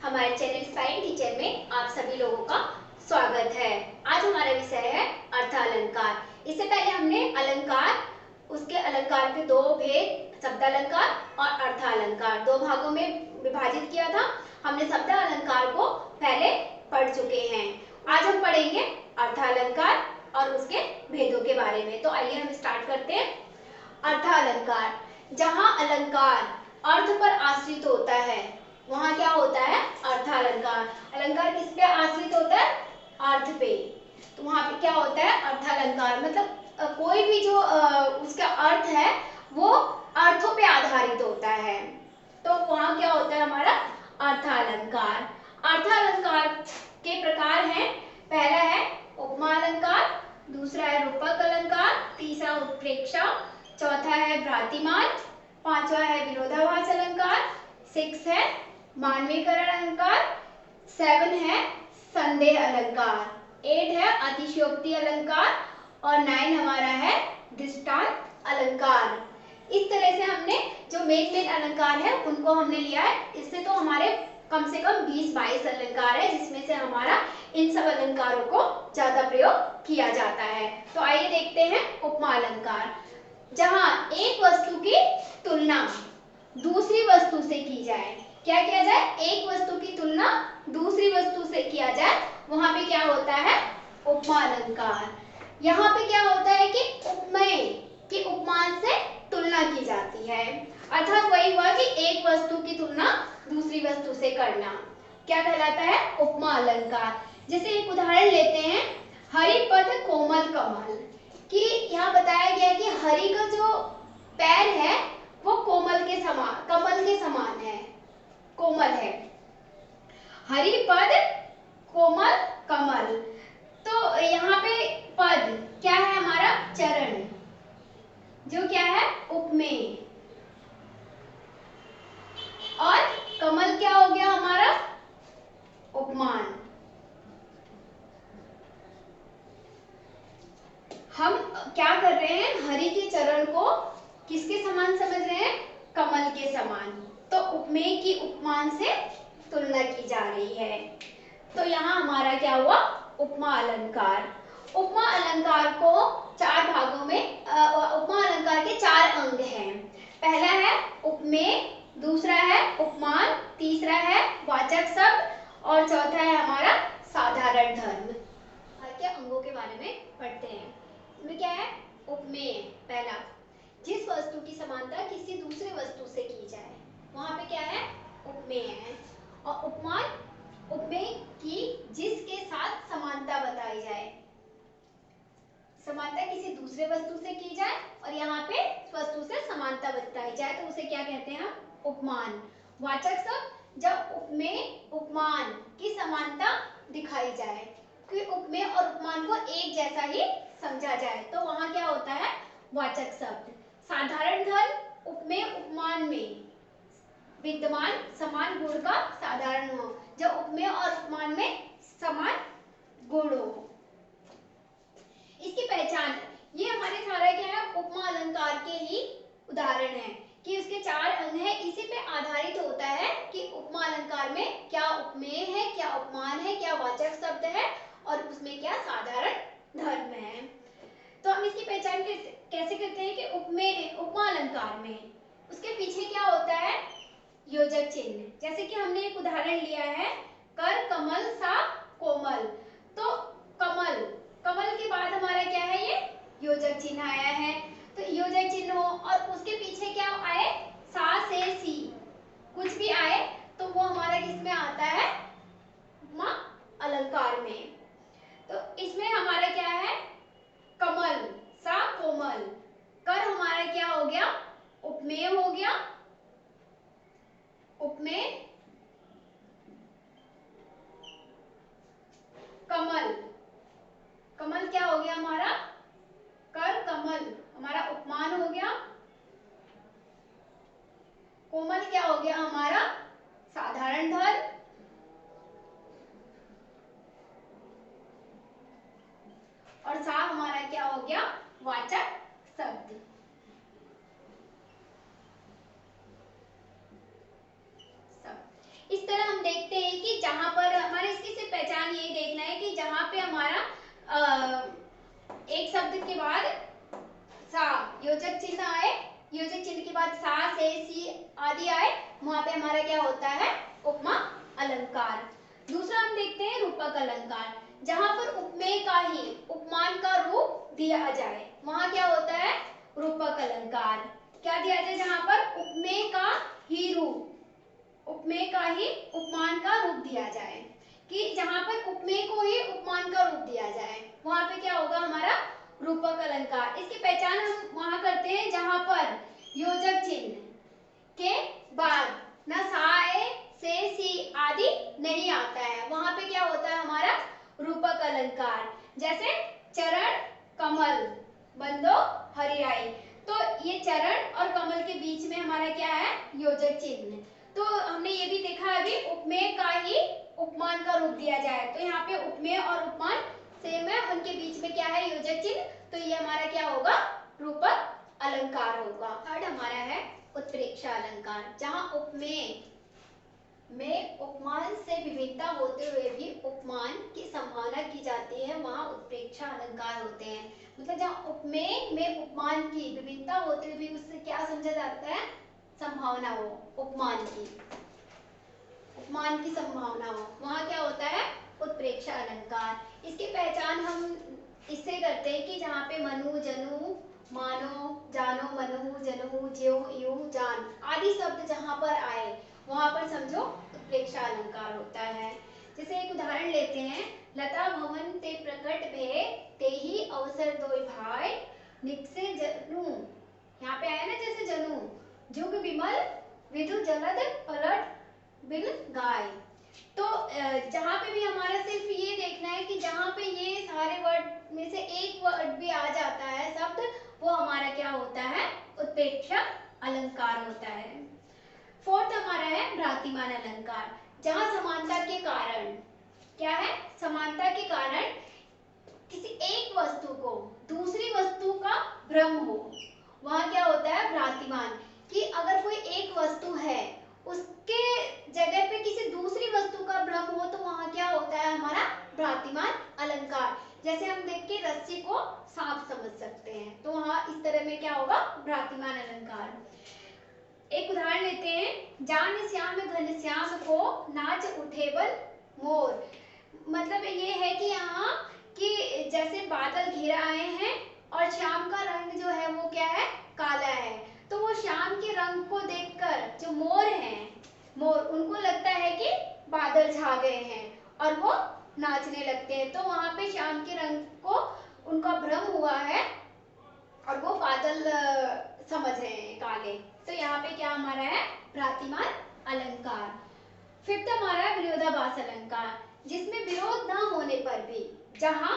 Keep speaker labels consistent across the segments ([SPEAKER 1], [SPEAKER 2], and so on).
[SPEAKER 1] हमारे channel स्पाइरिंग teacher में आप सभी लोगों का स्वागत है। आज हमारा विषय है अर्थ अलंकार। इससे पहले हमने अलंकार, उसके अलंकार के दो भेद, शब्द अलंकार और अर्थ अलंकार, दो भागों में विभाजित किया था। हमने शब्द अलंकार को पहले पढ़ चुके हैं। आज हम पढ़ेंगे अर्थ अलंकार और उसके भेदों के बारे में। तो आइए हम स्टार्ट करते हैं। अर्थ अलंकार, जहाँ अलंकार अर्थ पर आश्रित होता है वहाँ क्या होता है? अर्थ अलंकार। अलंकार किस पे आश्रित होता है? अर्थ पे। तो वहाँ पे क्या होता है? अर्थ अलंकार। मतलब कोई भी जो उसका अर्थ है वो अर्थों पे आधारित होता है, तो वहाँ क्या होता है हमारा? अर्थ अलंकार। अर्थ अलंकार के प्रकार हैं, पहला है उपमा अलंकार, दूसरा है रूपक अलंकार, तीसरा उत्प्रेक्षा, चौथा है भ्रातिमान, पांचवा है विरोधाभास अलंकार, 6 है मानवीकरण अलंकार, 7 है संदेह अलंकार, 8 है अतिशयोक्ति अलंकार और 9 हमारा है दृष्टांत अलंकार। इस तरह से हमने जो मेन अलंकार है उनको हमने लिया है। इससे तो हमारे कम से कम 20-22 अलंकार है, जिसमें से हमारा इन सब अलंकारों को ज्यादा प्रयोग किया जाता है। तो आइए देखते हैं उपमा अलंकार। जहां एक वस्तु की तुलना दूसरी वस्तु से की जाए, क्या किया जाए? एक वस्तु की तुलना दूसरी वस्तु से किया जाए, वहां पे क्या होता है? उपमा अलंकार। यहाँ पे क्या होता है कि उपमेय की उपमान से तुलना की जाती है, अर्थात वही हुआ कि एक वस्तु की तुलना दूसरी वस्तु से करना, क्या कहलाता है? उपमा अलंकार। जैसे एक उदाहरण लेते हैं, हरिपद कोमल कमल, कि यहाँ बताया गया कि हरि का जो पैर है वो कोमल के समान, कमल के समान है, कोमल है। हरिपद कोमल कमल, तो यहाँ पे पद क्या है हमारा? चरण, जो क्या है? उपमेय, और कमल क्या हो गया हमारा? उपमान। हम क्या कर रहे हैं? हरि के चरण को किसके समान समझ रहे हैं? कमल के समान। तो उपमेय की उपमान से तुलना की जा रही है। तो यहाँ हमारा क्या हुआ? उपमा अलंकार। उपमा अलंकार को 4 भागों में, उपमा अलंकार के 4 अंग हैं। पहला है उपमेय, दूसरा है उपमान, तीसरा है वाचक शब्द और चौथा है हमारा साधारण धर्म। के अंगों के बारे में पढ़ते हैं। इसमें क्या है? उपमेय, पहला, जिस वस्तु की समानता किसी दूसरे वस्तु से की जाए, वहां पे क्या है? उपमेय है। और उपमान, उपमेय की जिसके साथ समानता बताई जाए, समानता किसी दूसरे वस्तु से की जाए और यहाँ पे वस्तु से समानता बताई जाए, तो उसे क्या कहते हैं हम? उपमान। वाचक शब्द, जब उपमेय उपमान की समानता दिखाई जाए, कि उपमेय और उपमान को एक जैसा ही समझा जाए, तो वहां क्या होता है? वाचक शब्द। साधारण धर्म, उपमेय उपमान में विद्यमान समान गुण का साधारण हो, जब उपमेय और उपमान में समान गुण हो। इसकी पहचान, ये हमारे सारा क्या है? उपमा अलंकार के ही उदाहरण है कि उसके 4 अंग हैं। इसी पे आधारित होता है कि उपमा अलंकार में क्या उपमेय है, क्या उपमान है, क्या वाचक शब्द है और उसमें क्या साधारण धर्म है। तो हम इसकी पहचान कैसे करते हैं कि उपमेय, उपमा अलंकार में उसके पीछे क्या होता है? योजक चिन्ह। जैसे कि हमने एक उदाहरण लिया है, कर कमल सा कोमल, तो कमल, कमल के बाद हमारा क्या है? ये योजक चिन्ह आया है। तो योजक चिन्ह हो और उसके पीछे क्या आए? सा से सी, कुछ भी आए तो वो हमारा किसमें आता है? उपमा अलंकार में। तो इसमें हमारा क्या है? कमल सा कोमल, कर हमारा क्या हो गया? उपमेय हो गया, उपमेय, कमल, कमल क्या हो गया हमारा? कर कमल हमारा उपमान हो गया, कोमल क्या हो गया हमारा? साधारण धर्म, और सा हमारा क्या हो गया? वाचक शब्द। इस तरह हम देखते हैं एक शब्द के बाद सा योजक चिन्ह आए, योजक चिन्ह के बाद सा से सी आदि आए, वहां पे हमारा क्या होता है, उपमा अलंकार। दूसरा हम देखते हैं रूपक अलंकार, जहां पर उपमेय का ही उपमान का रूप दिया जाए, वहां क्या होता है, रूपक अलंकार। क्या दिया जाए, जहां पर उपमेय का ही रूप, उपमेय का ही उपमान का रूप दिया जाए, कि जहां पर उपमेय को ही उपमान का रूप दिया जाए, वहां पे क्या होगा हमारा रूपक अलंकार। इसकी पहचान हम वहां करते हैं जहां पर योजक चिन्ह के बाद न सा से सी आदि नहीं आता है, वहां पे क्या होता है हमारा रूपक अलंकार। जैसे चरण कमल बंदो हरियाई, तो ये चरण और कमल के बीच में हमारा क्या है, योजक चिन्ह। तो हमने ये भी देखा अभी, उपमेय का ही उपमान का रूप दिया जाए, तो यहाँ पे उपमेय और उपमान सेम है, उनके बीच में क्या है, योजक चिन्ह, तो ये हमारा क्या होगा, रूपक अलंकार होगा। थर्ड हमारा है उत्प्रेक्षा अलंकार, जहां उपमेय में उपमान से विभिन्नता होते हुए भी उपमान की संभावना की जाती है, वहां उत्प्रेक्षा अलंकार होते हैं। मतलब जहां उपमेय में उपमान की विभिन्नता होते हुए भी उससे क्या समझा जाता है, संभावना हो, उपमान की संभावना हो, वहां क्या होता है, उत्प्रेक्षा अलंकार। इसकी पहचान हम इससे करते हैं कि जहाँ पे मनु जनु मानो जानो मनु जनु ज्यो यू जान आदि शब्द जहाँ पर आए, वहां पर समझो उत्प्रेक्षा अलंकार होता है। जैसे एक उदाहरण लेते हैं, लता भवन ते प्रकट भे ते ही अवसर दोय भाई निकसे जनु, यहाँ पे आया ना जैसे जनु, जुग विमल विधु जलद पलट बिल गाय। तो जहाँ पे भी हमारा सिर्फ ये देखना है कि जहाँ पे ये सारे वर्ड में से एक वर्ड भी आ जाता है शब्द, वो हमारा क्या होता है, उत्प्रेक्षा अलंकार होता है। फोर्थ हमारा है भ्रातिमान अलंकार, जहाँ समानता के कारण, क्या है, समानता के कारण किसी एक वस्तु को दूसरी वस्तु का भ्रम हो, वहां क्या होता है भ्रातिमान, कि अगर कोई एक वस्तु है उसके जगह पे किसी दूसरी वस्तु का भ्रम हो, तो वहां क्या होता है हमारा भ्रातिमान अलंकार। जैसे हम देख के रस्सी को सांप समझ सकते हैं, तो वहां इस तरह में क्या होगा, भ्रातिमान अलंकार। एक उदाहरण लेते हैं, जान श्याम घन श्याम को नाच उठेबल मोर। मतलब ये है कि यहाँ कि जैसे बादल घिर आए हैं और श्याम का रंग जो है वो क्या है, काला है, तो वो श्याम के रंग को देखकर जो मोर हैं, मोर उनको लगता है कि बादल छा गए हैं और वो नाचने लगते हैं, तो वहां पे श्याम के रंग को उनका भ्रम हुआ है और वो बादल समझ रहे हैं काले, तो यहाँ पे क्या हमारा है, भ्रातिमान अलंकार। फिफ्थ हमारा विरोधाभास अलंकार, जिसमें विरोध ना होने पर भी, जहां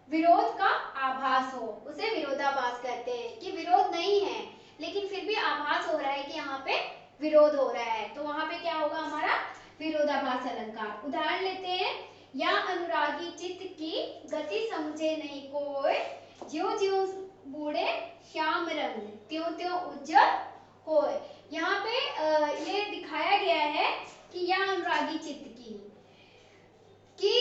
[SPEAKER 1] विरोध का आभास हो उसे विरोधाभास कहते हैं, कि विरोध नहीं है लेकिन फिर भी आभास हो रहा है कि यहाँ पे विरोध हो रहा है, तो वहां पे क्या होगा हमारा विरोधाभास अलंकार। उदाहरण लेते हैं, या अनुरागी चित्त की गति समझे नहीं कोई, ज्यों ज्यों बूढ़े श्याम रंग त्यों त्यों उज्जवल होए। यहाँ पे ये दिखाया गया है कि या अनुरागी चित्त की, कि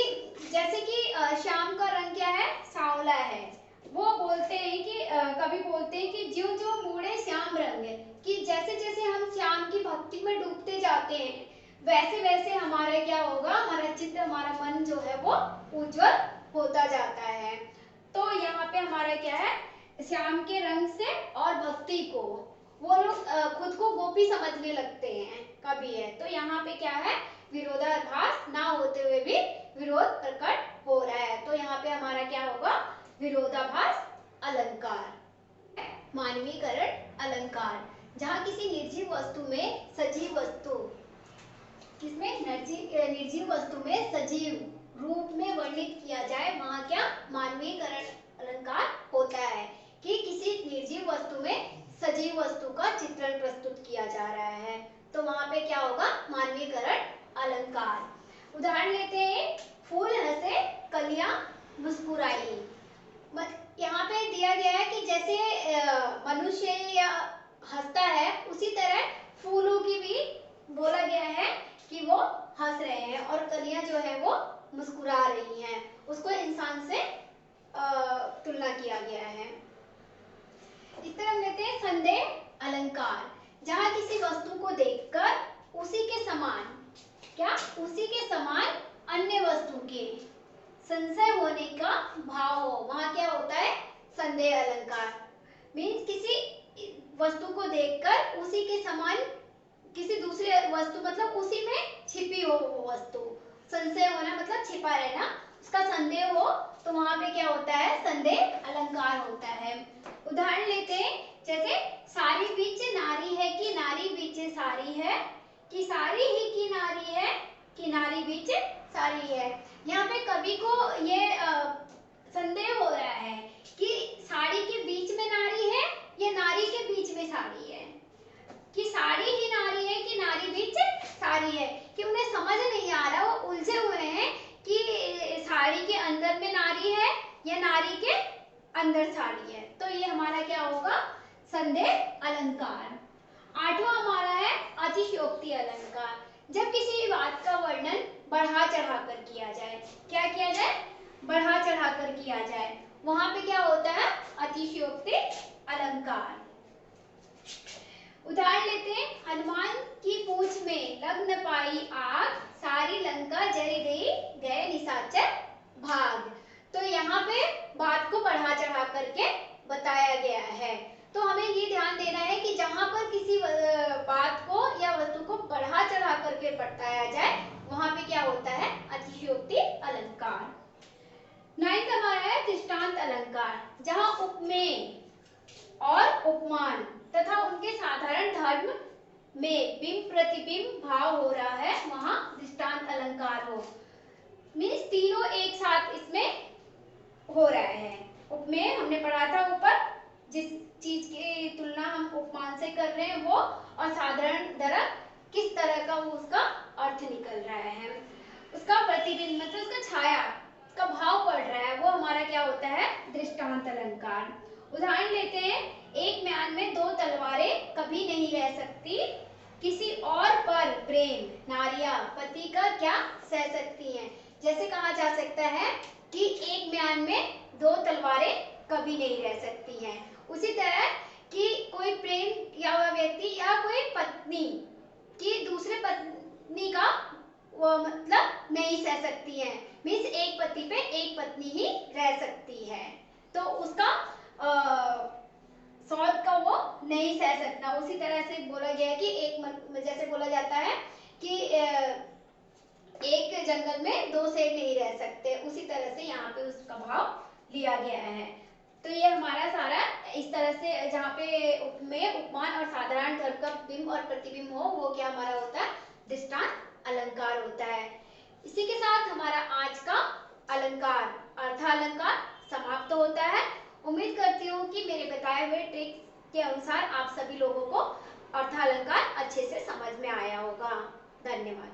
[SPEAKER 1] जैसे कि श्याम का रंग क्या है, सांवला है, वो बोलते हैं कि कभी बोलते हैं कि ज्यों ज्यों बूढ़े श्याम रंग है, कि जैसे जैसे हम श्याम की भक्ति में डूबते जाते हैं वैसे वैसे हमारा क्या होगा, हमारा चित्त, हमारा मन जो है वो उज्जवल होता जाता है। तो यहाँ पे हमारा क्या है, श्याम के रंग से और भक्ति को वो लोग खुद को गोपी समझने लगते हैं, कभी है, तो यहाँ पे क्या है, विरोधाभास ना होते हुए भी विरोध प्रकट हो रहा है, तो यहाँ पे हमारा क्या होगा, विरोधाभास अलंकार। मानवीकरण अलंकार, जहाँ किसी निर्जीव वस्तु में सजीव वस्तु, किसमें, निर्जीव वस्तु में सजीव रूप में वर्णित किया जाए, वहां क्या मानवीकरण अलंकार होता है, कि किसी निर्जीव वस्तु में सजीव वस्तु का चित्रण प्रस्तुत किया जा रहा है, तो वहां पे क्या होगा, मानवीकरण अलंकार। उदाहरण लेते हैं, फूल हंसे कलियां मुस्कुराई। यहाँ पे दिया गया है कि जैसे मनुष्य या हंसता है उसी तरह फूलों की भी बोला गया है कि वो हंस रहे हैं और कलियां जो है वो मुस्कुरा रही हैं, उसको इंसान से तुलना किया गया है। इस तरह हम लेते हैं संदेह अलंकार, जहां किसी वस्तु को देखकर उसी के समान, क्या उसी के समान अन्य वस्तु के संशय होने का भाव हो, वहां क्या होता है संदेह अलंकार। मीन्स किसी वस्तु को देखकर उसी के समान किसी दूसरे वस्तु, मतलब उसी में छिपी हो वो वस्तु, संशय होना मतलब छिपा रहना, उसका संदेह हो, तो वहां पे क्या होता है संदेह अलंकार होता है। उदाहरण लेते हैं, जैसे सारी बीच नारी है कि नारी बीच सारी है, कि सारी ही की नारी है कि नारी बीच सारी है। यहाँ पे कवि को ये संदेह हो रहा है कि साड़ी के बीच में नारी है या नारी के बीच में साड़ी है, कि साड़ी ही नारी है कि नारी बीच साड़ी है, कि उन्हें समझ नहीं आ रहा, वो उलझे हुए हैं कि साड़ी के अंदर में नारी है या नारी के अंदर साड़ी है। तो ये हमारा क्या होगा संदेह अलंकार। आठवां हमारा है अतिशयोक्ति अलंकार, जब किसी बात का वर्णन बढ़ा चढ़ाकर किया जाए। क्या किया जाए बढ़ा चढ़ाकर किया जाए, वहां पे क्या होता है अतिशयोक्ति अलंकार। उदाहरण लेते हैं, हनुमान की पूंछ में लग न पाई आग, सारी लंका जल गई गए निशाचर भाग। तो यहाँ पे बात को बढ़ा चढ़ा करके बताया गया है। तो हमें ये ध्यान देना है कि जहां पर किसी बात को या वस्तु को बढ़ा चढ़ा करके बताया जाए, वहां पे क्या होता है अतिशयोक्ति अलंकार। 9th हमारा है दृष्टांत अलंकार, जहां उपमेय और उपमान तथा उनके साधारण धर्म में बिंब प्रतिबिंब भाव हो रहा है, वहां दृष्टांत अलंकार हो। मीन्स तीनों एक साथ इसमें हो रहा है। उपमेय हमने पढ़ा था ऊपर, जिस चीज की तुलना हम उपमान से कर रहे हैं वो, और साधारण धर्म किस तरह का वो उसका अर्थ निकल रहा है, उसका प्रतिबिंब मतलब उसका छाया का भाव पड़ रहा है, वो हमारा क्या होता है दृष्टांत अलंकार। उदाहरण लेते हैं, एक म्यान में दो तलवारें कभी नहीं रह सकती, किसी और पर प्रेम नारियां पति का क्या सह सकती हैं। जैसे कहा जा सकता है कि एक म्यान में दो तलवारें कभी नहीं रह सकती हैं, उसी तरह कि कोई प्रेम किया हुआ व्यक्ति या कोई पत्नी की दूसरे पत्नी का वो मतलब नहीं सह सकती है, मीन्स एक पति पे एक पत्नी ही रह सकती है, तो उसका सौत का वो नहीं सह सकता। उसी तरह से बोला गया है कि एक जैसे बोला जाता है कि एक जंगल में दो शेर नहीं रह सकते, उसी तरह से यहाँ पे उसका भाव लिया गया है। तो ये हमारा सारा इस तरह से जहाँ पे उपमेय उपमान और साधारण धर्म का बिंब और प्रतिबिंब हो, वो क्या हमारा होता है दृष्टांत अलंकार होता है। इसी के साथ हमारा आज का अलंकार अर्थालंकार समाप्त होता है। उम्मीद करती हूँ कि मेरे बताए हुए ट्रिक्स के अनुसार आप सभी लोगों को अर्थालंकार अच्छे से समझ में आया होगा। धन्यवाद।